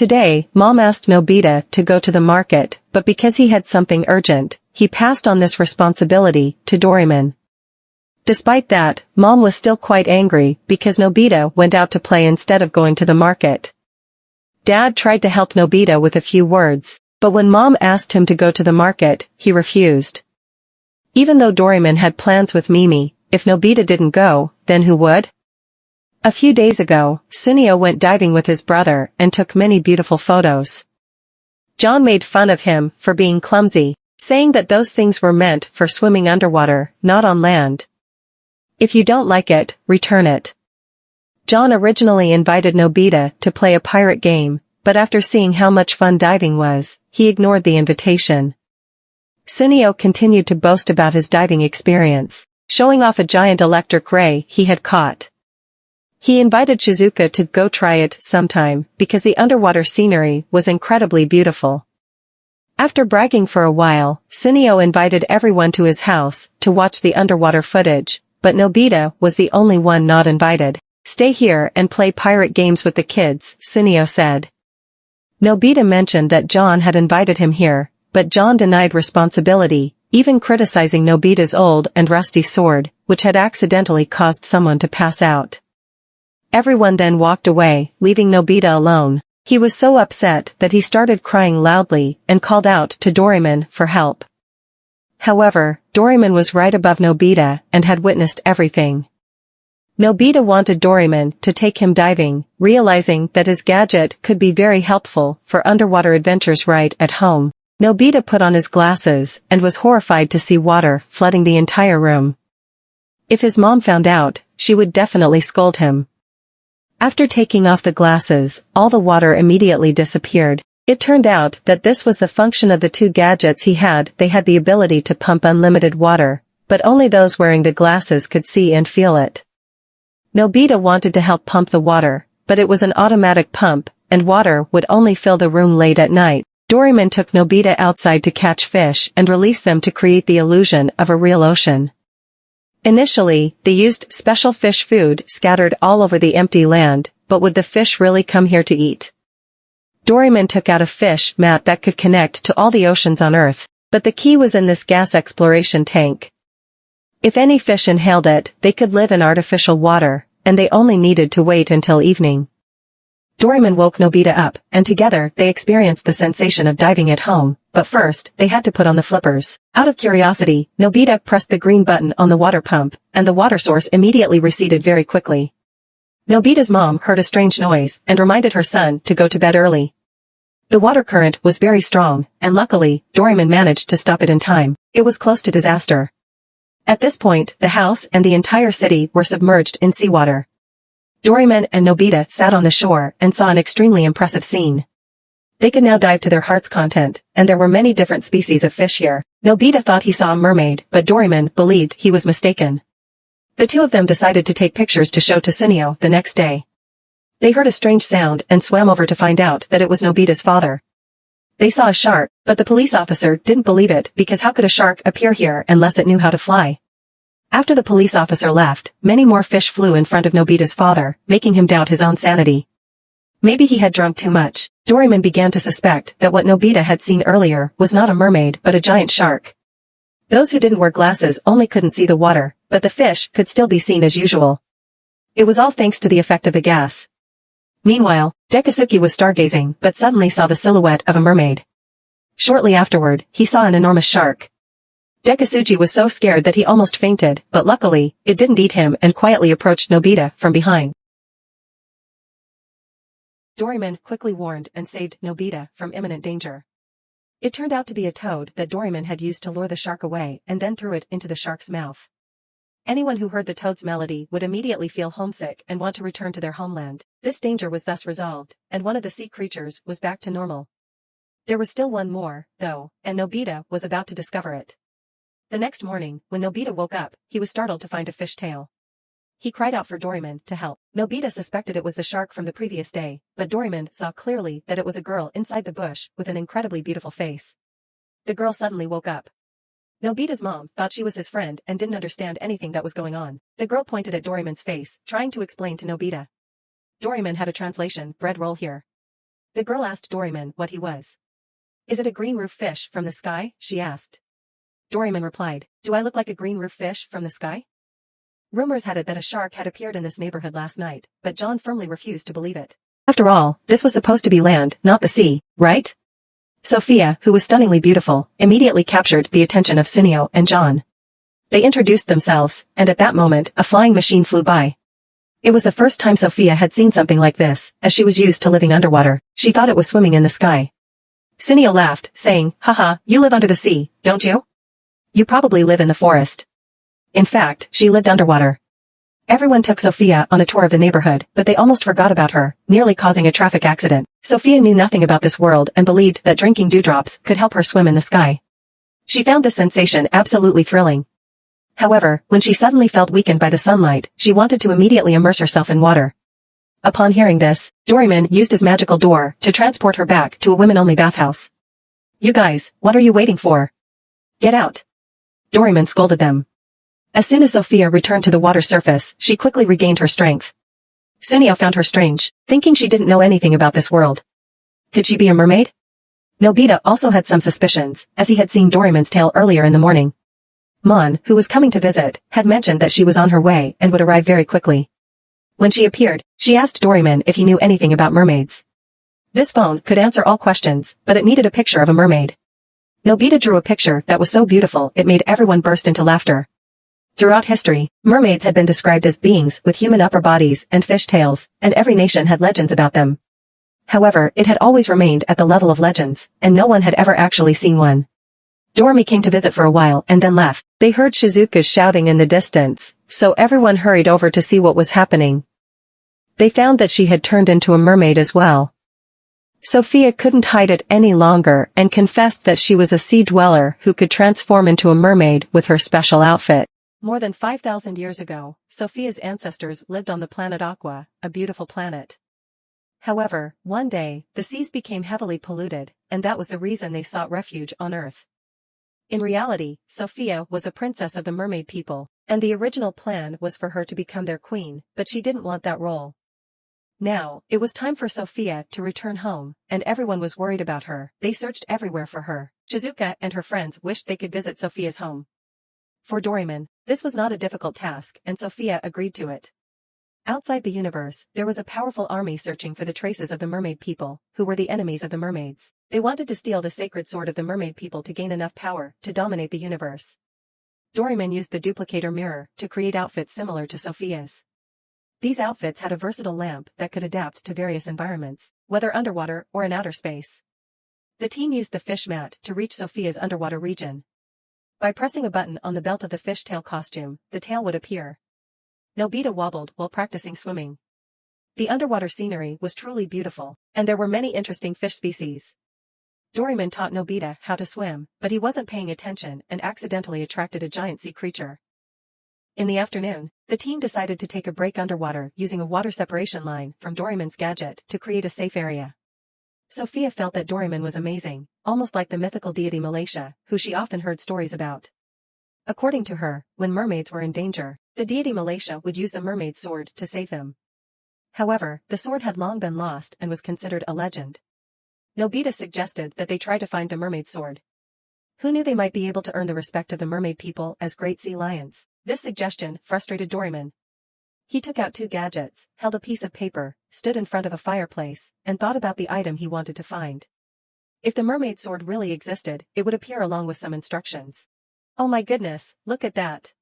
Today, Mom asked Nobita to go to the market, but because he had something urgent, he passed on this responsibility to Doraemon. Despite that, Mom was still quite angry because Nobita went out to play instead of going to the market. Dad tried to help Nobita with a few words, but when Mom asked him to go to the market, he refused. Even though Doraemon had plans with Mimi, if Nobita didn't go, then who would? A few days ago, Sunio went diving with his brother and took many beautiful photos. John made fun of him for being clumsy, saying that those things were meant for swimming underwater, not on land. If you don't like it, return it. John originally invited Nobita to play a pirate game, but after seeing how much fun diving was, he ignored the invitation. Sunio continued to boast about his diving experience, showing off a giant electric ray he had caught. He invited Shizuka to go try it sometime because the underwater scenery was incredibly beautiful. After bragging for a while, Sunio invited everyone to his house to watch the underwater footage, but Nobita was the only one not invited. "Stay here and play pirate games with the kids," Sunio said. Nobita mentioned that John had invited him here, but John denied responsibility, even criticizing Nobita's old and rusty sword, which had accidentally caused someone to pass out. Everyone then walked away, leaving Nobita alone. He was so upset that he started crying loudly and called out to Doraemon for help. However, Doraemon was right above Nobita and had witnessed everything. Nobita wanted Doraemon to take him diving, realizing that his gadget could be very helpful for underwater adventures right at home. Nobita put on his glasses and was horrified to see water flooding the entire room. If his mom found out, she would definitely scold him. After taking off the glasses, all the water immediately disappeared. It turned out that this was the function of the two gadgets he had. They had the ability to pump unlimited water, but only those wearing the glasses could see and feel it. Nobita wanted to help pump the water, but it was an automatic pump, and water would only fill the room late at night. Doraemon took Nobita outside to catch fish and release them to create the illusion of a real ocean. Initially, they used special fish food scattered all over the empty land, but would the fish really come here to eat? Doraemon took out a fish mat that could connect to all the oceans on Earth, but the key was in this gas exploration tank. If any fish inhaled it, they could live in artificial water, and they only needed to wait until evening. Doraemon woke Nobita up, and together they experienced the sensation of diving at home, but first, they had to put on the flippers. Out of curiosity, Nobita pressed the green button on the water pump, and the water source immediately receded very quickly. Nobita's mom heard a strange noise and reminded her son to go to bed early. The water current was very strong, and luckily, Doraemon managed to stop it in time. It was close to disaster. At this point, the house and the entire city were submerged in seawater. Doraemon and Nobita sat on the shore and saw an extremely impressive scene. They could now dive to their heart's content, and there were many different species of fish here. Nobita thought he saw a mermaid, but Doraemon believed he was mistaken. The two of them decided to take pictures to show to Sunio the next day. They heard a strange sound and swam over to find out that it was Nobita's father. They saw a shark, but the police officer didn't believe it because how could a shark appear here unless it knew how to fly? After the police officer left, many more fish flew in front of Nobita's father, making him doubt his own sanity. Maybe he had drunk too much. Doraemon began to suspect that what Nobita had seen earlier was not a mermaid but a giant shark. Those who didn't wear glasses only couldn't see the water, but the fish could still be seen as usual. It was all thanks to the effect of the gas. Meanwhile, Dekisuke was stargazing but suddenly saw the silhouette of a mermaid. Shortly afterward, he saw an enormous shark. Dekisuke was so scared that he almost fainted, but luckily, it didn't eat him and quietly approached Nobita from behind. Doraemon quickly warned and saved Nobita from imminent danger. It turned out to be a toad that Doraemon had used to lure the shark away and then threw it into the shark's mouth. Anyone who heard the toad's melody would immediately feel homesick and want to return to their homeland. This danger was thus resolved, and one of the sea creatures was back to normal. There was still one more, though, and Nobita was about to discover it. The next morning, when Nobita woke up, he was startled to find a fish tail. He cried out for Doraemon to help. Nobita suspected it was the shark from the previous day, but Doraemon saw clearly that it was a girl inside the bush with an incredibly beautiful face. The girl suddenly woke up. Nobita's mom thought she was his friend and didn't understand anything that was going on. The girl pointed at Doraemon's face, trying to explain to Nobita. Doraemon had a translation bread roll here. The girl asked Doraemon what he was. Is it a green roof fish from the sky? She asked. Doraemon replied, do I look like a green roof fish from the sky? Rumors had it that a shark had appeared in this neighborhood last night, but John firmly refused to believe it. After all, this was supposed to be land, not the sea, right? Sophia, who was stunningly beautiful, immediately captured the attention of Sunio and John. They introduced themselves, and at that moment, a flying machine flew by. It was the first time Sophia had seen something like this, as she was used to living underwater. She thought it was swimming in the sky. Sunio laughed, saying, haha, you live under the sea, don't you? You probably live in the forest. In fact, she lived underwater. Everyone took Sophia on a tour of the neighborhood, but they almost forgot about her, nearly causing a traffic accident. Sophia knew nothing about this world and believed that drinking dewdrops could help her swim in the sky. She found this sensation absolutely thrilling. However, when she suddenly felt weakened by the sunlight, she wanted to immediately immerse herself in water. Upon hearing this, Doraemon used his magical door to transport her back to a women-only bathhouse. You guys, what are you waiting for? Get out! Doraemon scolded them. As soon as Sophia returned to the water surface, she quickly regained her strength. Sunio found her strange, thinking she didn't know anything about this world. Could she be a mermaid? Nobita also had some suspicions, as he had seen Doraemon's tail earlier in the morning. Mon, who was coming to visit, had mentioned that she was on her way and would arrive very quickly. When she appeared, she asked Doraemon if he knew anything about mermaids. This phone could answer all questions, but it needed a picture of a mermaid. Nobita drew a picture that was so beautiful it made everyone burst into laughter. Throughout history, mermaids had been described as beings with human upper bodies and fish tails, and every nation had legends about them. However, it had always remained at the level of legends, and no one had ever actually seen one. Doremi came to visit for a while and then left. They heard Shizuka shouting in the distance, so everyone hurried over to see what was happening. They found that she had turned into a mermaid as well. Sophia couldn't hide it any longer and confessed that she was a sea dweller who could transform into a mermaid with her special outfit. More than 5,000 years ago, Sophia's ancestors lived on the planet Aqua, a beautiful planet. However, one day, the seas became heavily polluted, and that was the reason they sought refuge on Earth. In reality, Sophia was a princess of the mermaid people, and the original plan was for her to become their queen, but she didn't want that role. Now, it was time for Sophia to return home, and everyone was worried about her. They searched everywhere for her. Shizuka and her friends wished they could visit Sophia's home. For Doraemon, this was not a difficult task, and Sophia agreed to it. Outside the universe, there was a powerful army searching for the traces of the mermaid people, who were the enemies of the mermaids. They wanted to steal the sacred sword of the mermaid people to gain enough power to dominate the universe. Doraemon used the duplicator mirror to create outfits similar to Sophia's. These outfits had a versatile lamp that could adapt to various environments, whether underwater or in outer space. The team used the fish mat to reach Sophia's underwater region. By pressing a button on the belt of the fishtail costume, the tail would appear. Nobita wobbled while practicing swimming. The underwater scenery was truly beautiful, and there were many interesting fish species. Doraemon taught Nobita how to swim, but he wasn't paying attention and accidentally attracted a giant sea creature. In the afternoon, the team decided to take a break underwater using a water separation line from Doraemon's gadget to create a safe area. Sophia felt that Doraemon was amazing, almost like the mythical deity Malaysia, who she often heard stories about. According to her, when mermaids were in danger, the deity Malaysia would use the mermaid's sword to save them. However, the sword had long been lost and was considered a legend. Nobita suggested that they try to find the mermaid's sword. Who knew they might be able to earn the respect of the mermaid people as great sea lions? This suggestion frustrated Doraemon. He took out 2 gadgets, held a piece of paper, stood in front of a fireplace, and thought about the item he wanted to find. If the mermaid sword really existed, it would appear along with some instructions. Oh my goodness, look at that.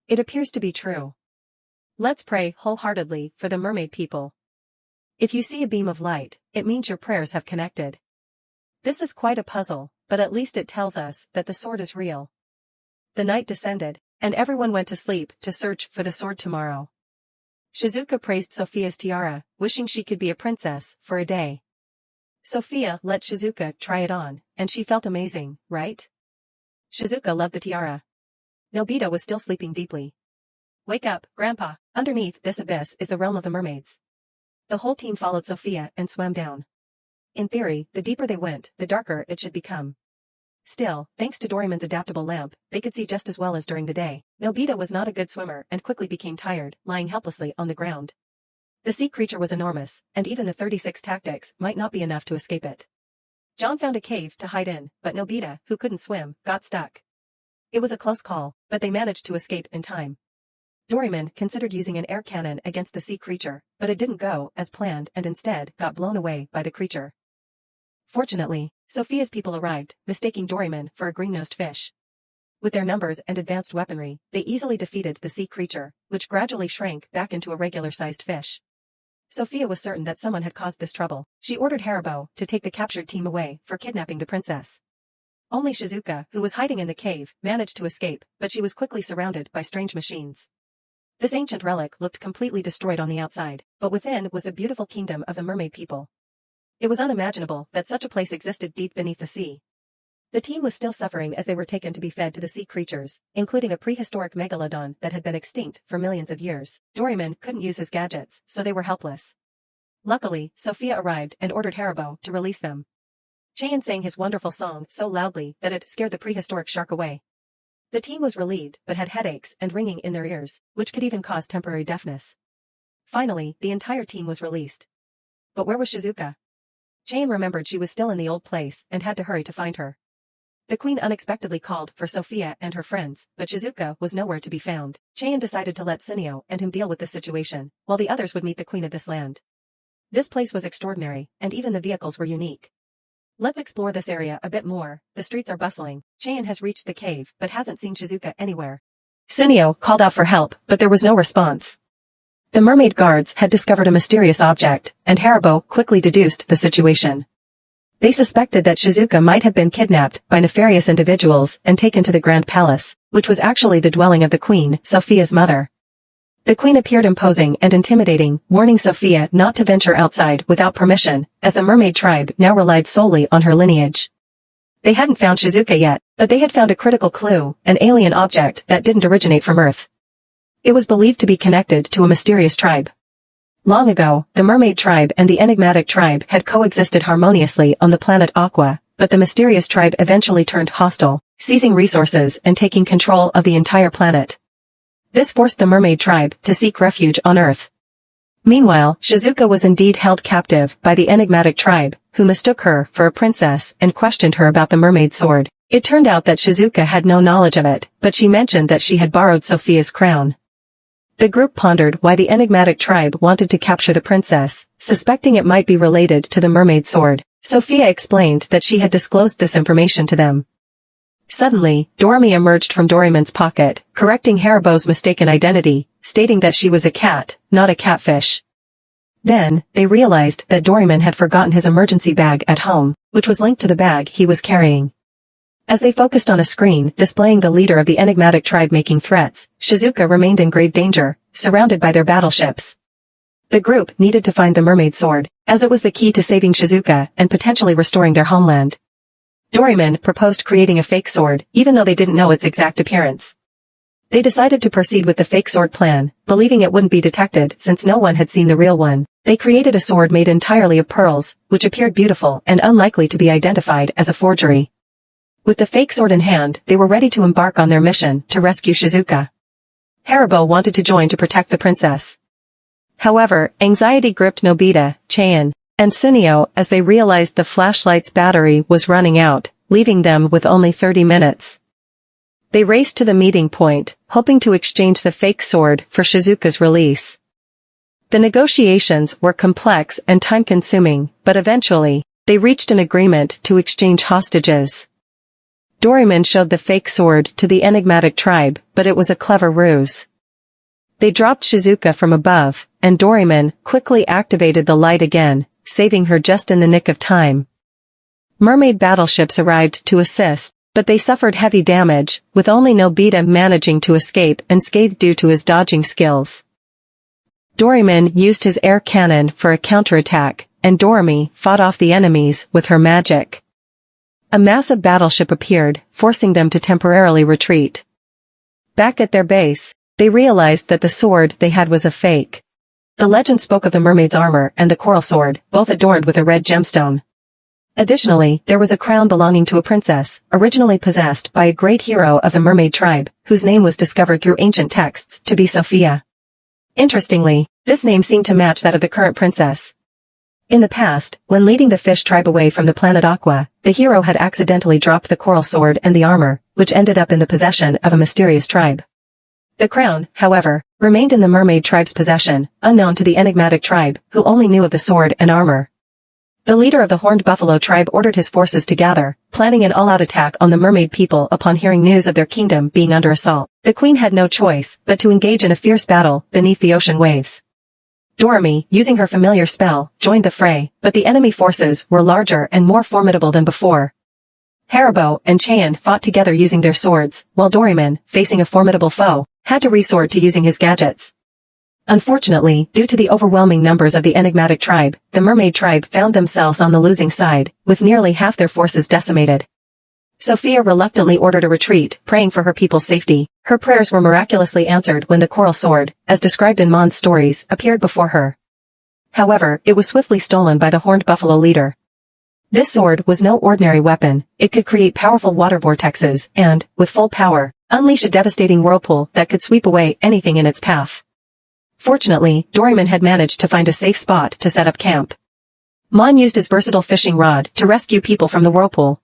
It appears to be true. Let's pray wholeheartedly for the mermaid people. If you see a beam of light, it means your prayers have connected. This is quite a puzzle, but at least it tells us that the sword is real. The night descended, and everyone went to sleep to search for the sword tomorrow. Shizuka praised Sophia's tiara, wishing she could be a princess for a day. Sophia let Shizuka try it on, and she felt amazing, right? Shizuka loved the tiara. Nobita was still sleeping deeply. Wake up, Grandpa. Underneath this abyss is the realm of the mermaids. The whole team followed Sophia and swam down. In theory, the deeper they went, the darker it should become. Still, thanks to Doraemon's adaptable lamp, they could see just as well as during the day. Nobita was not a good swimmer and quickly became tired, lying helplessly on the ground. The sea creature was enormous, and even the 36 tactics might not be enough to escape it. John found a cave to hide in, but Nobita, who couldn't swim, got stuck. It was a close call, but they managed to escape in time. Doraemon considered using an air cannon against the sea creature, but it didn't go as planned and instead got blown away by the creature. Fortunately, Sophia's people arrived, mistaking Doraemon for a green-nosed fish. With their numbers and advanced weaponry, they easily defeated the sea creature, which gradually shrank back into a regular-sized fish. Sophia was certain that someone had caused this trouble. She ordered Haribo to take the captured team away for kidnapping the princess. Only Shizuka, who was hiding in the cave, managed to escape, but she was quickly surrounded by strange machines. This ancient relic looked completely destroyed on the outside, but within was the beautiful kingdom of the mermaid people. It was unimaginable that such a place existed deep beneath the sea. The team was still suffering as they were taken to be fed to the sea creatures, including a prehistoric megalodon that had been extinct for millions of years. Doraemon couldn't use his gadgets, so they were helpless. Luckily, Sophia arrived and ordered Haribo to release them. Cheyenne sang his wonderful song so loudly that it scared the prehistoric shark away. The team was relieved but had headaches and ringing in their ears, which could even cause temporary deafness. Finally, the entire team was released. But where was Shizuka? Cheyenne remembered she was still in the old place and had to hurry to find her. The queen unexpectedly called for Sophia and her friends, but Shizuka was nowhere to be found. Cheyenne decided to let Sunio and him deal with the situation, while the others would meet the queen of this land. This place was extraordinary, and even the vehicles were unique. Let's explore this area a bit more. The streets are bustling. Cheyenne has reached the cave, but hasn't seen Shizuka anywhere. Sunio called out for help, but there was no response. The mermaid guards had discovered a mysterious object, and Haribo quickly deduced the situation. They suspected that Shizuka might have been kidnapped by nefarious individuals and taken to the Grand Palace, which was actually the dwelling of the queen, Sophia's mother. The queen appeared imposing and intimidating, warning Sophia not to venture outside without permission, as the mermaid tribe now relied solely on her lineage. They hadn't found Shizuka yet, but they had found a critical clue, an alien object that didn't originate from Earth. It was believed to be connected to a mysterious tribe. Long ago, the mermaid tribe and the enigmatic tribe had coexisted harmoniously on the planet Aqua, but the mysterious tribe eventually turned hostile, seizing resources and taking control of the entire planet. This forced the mermaid tribe to seek refuge on Earth. Meanwhile, Shizuka was indeed held captive by the enigmatic tribe, who mistook her for a princess and questioned her about the mermaid sword. It turned out that Shizuka had no knowledge of it, but she mentioned that she had borrowed Sophia's crown. The group pondered why the enigmatic tribe wanted to capture the princess, suspecting it might be related to the mermaid sword. Sophia explained that she had disclosed this information to them. Suddenly, Doremi emerged from Doraemon's pocket, correcting Haribo's mistaken identity, stating that she was a cat, not a catfish. Then, they realized that Doraemon had forgotten his emergency bag at home, which was linked to the bag he was carrying. As they focused on a screen displaying the leader of the enigmatic tribe making threats, Shizuka remained in grave danger, surrounded by their battleships. The group needed to find the mermaid sword, as it was the key to saving Shizuka and potentially restoring their homeland. Doraemon proposed creating a fake sword, even though they didn't know its exact appearance. They decided to proceed with the fake sword plan, believing it wouldn't be detected since no one had seen the real one. They created a sword made entirely of pearls, which appeared beautiful and unlikely to be identified as a forgery. With the fake sword in hand, they were ready to embark on their mission to rescue Shizuka. Haribo wanted to join to protect the princess. However, anxiety gripped Nobita, Cheyenne, and Sunio as they realized the flashlight's battery was running out, leaving them with only 30 minutes. They raced to the meeting point, hoping to exchange the fake sword for Shizuka's release. The negotiations were complex and time-consuming, but eventually, they reached an agreement to exchange hostages. Doraemon showed the fake sword to the enigmatic tribe, but it was a clever ruse. They dropped Shizuka from above, and Doraemon quickly activated the light again, saving her just in the nick of time. Mermaid battleships arrived to assist, but they suffered heavy damage, with only Nobita managing to escape unscathed due to his dodging skills. Doraemon used his air cannon for a counterattack, and Doremi fought off the enemies with her magic. A massive battleship appeared, forcing them to temporarily retreat. Back at their base, they realized that the sword they had was a fake. The legend spoke of the mermaid's armor and the coral sword, both adorned with a red gemstone. Additionally, there was a crown belonging to a princess, originally possessed by a great hero of the mermaid tribe, whose name was discovered through ancient texts to be Sophia. Interestingly, this name seemed to match that of the current princess. In the past, when leading the fish tribe away from the planet Aqua, the hero had accidentally dropped the coral sword and the armor, which ended up in the possession of a mysterious tribe. The crown, however, remained in the mermaid tribe's possession, unknown to the enigmatic tribe, who only knew of the sword and armor. The leader of the Horned Buffalo tribe ordered his forces to gather, planning an all-out attack on the mermaid people upon hearing news of their kingdom being under assault. The queen had no choice but to engage in a fierce battle beneath the ocean waves. Doremi, using her familiar spell, joined the fray, but the enemy forces were larger and more formidable than before. Haribo and Cheyenne fought together using their swords, while Doraemon, facing a formidable foe, had to resort to using his gadgets. Unfortunately, due to the overwhelming numbers of the enigmatic tribe, the mermaid tribe found themselves on the losing side, with nearly half their forces decimated. Sophia reluctantly ordered a retreat, praying for her people's safety. Her prayers were miraculously answered when the coral sword, as described in Mon's stories, appeared before her. However, it was swiftly stolen by the Horned Buffalo leader. This sword was no ordinary weapon. It could create powerful water vortexes and, with full power, unleash a devastating whirlpool that could sweep away anything in its path. Fortunately, Doraemon had managed to find a safe spot to set up camp. Mon used his versatile fishing rod to rescue people from the whirlpool.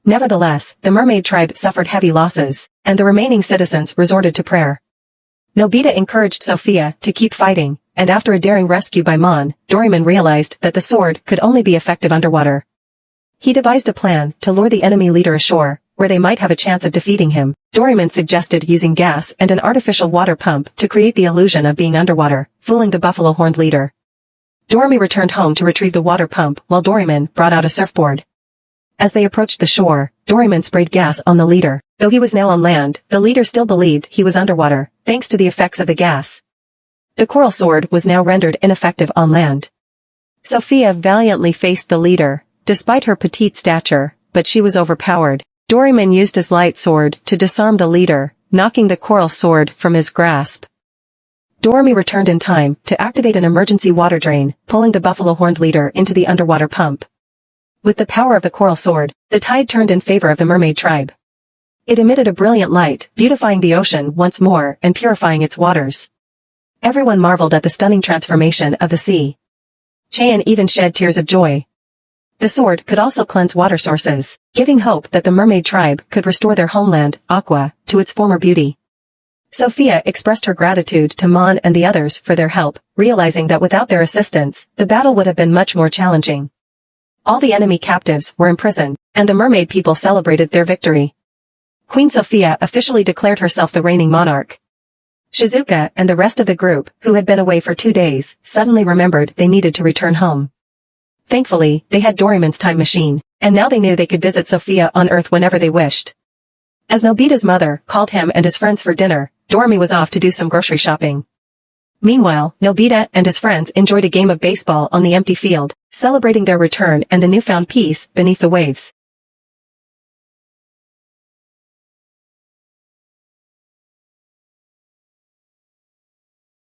Nevertheless, the mermaid tribe suffered heavy losses, and the remaining citizens resorted to prayer. Nobita encouraged Sophia to keep fighting, and after a daring rescue by Mon, Doraemon realized that the sword could only be effective underwater. He devised a plan to lure the enemy leader ashore, where they might have a chance of defeating him. Doraemon suggested using gas and an artificial water pump to create the illusion of being underwater, fooling the buffalo horned leader. Doremi returned home to retrieve the water pump while Doraemon brought out a surfboard. As they approached the shore, Doraemon sprayed gas on the leader. Though he was now on land, the leader still believed he was underwater, thanks to the effects of the gas. The coral sword was now rendered ineffective on land. Sophia valiantly faced the leader, despite her petite stature, but she was overpowered. Doraemon used his light sword to disarm the leader, knocking the coral sword from his grasp. Doremi returned in time to activate an emergency water drain, pulling the buffalo-horned leader into the underwater pump. With the power of the coral sword, the tide turned in favor of the mermaid tribe. It emitted a brilliant light, beautifying the ocean once more and purifying its waters. Everyone marveled at the stunning transformation of the sea. Cheyenne even shed tears of joy. The sword could also cleanse water sources, giving hope that the mermaid tribe could restore their homeland, Aqua, to its former beauty. Sophia expressed her gratitude to Mon and the others for their help, realizing that without their assistance, the battle would have been much more challenging. All the enemy captives were imprisoned, and the mermaid people celebrated their victory. Queen Sophia officially declared herself the reigning monarch. Shizuka and the rest of the group, who had been away for 2 days, suddenly remembered they needed to return home. Thankfully, they had Doraemon's time machine, and now they knew they could visit Sophia on Earth whenever they wished. As Nobita's mother called him and his friends for dinner, Doremi was off to do some grocery shopping. Meanwhile, Nobita and his friends enjoyed a game of baseball on the empty field, celebrating their return and the newfound peace beneath the waves.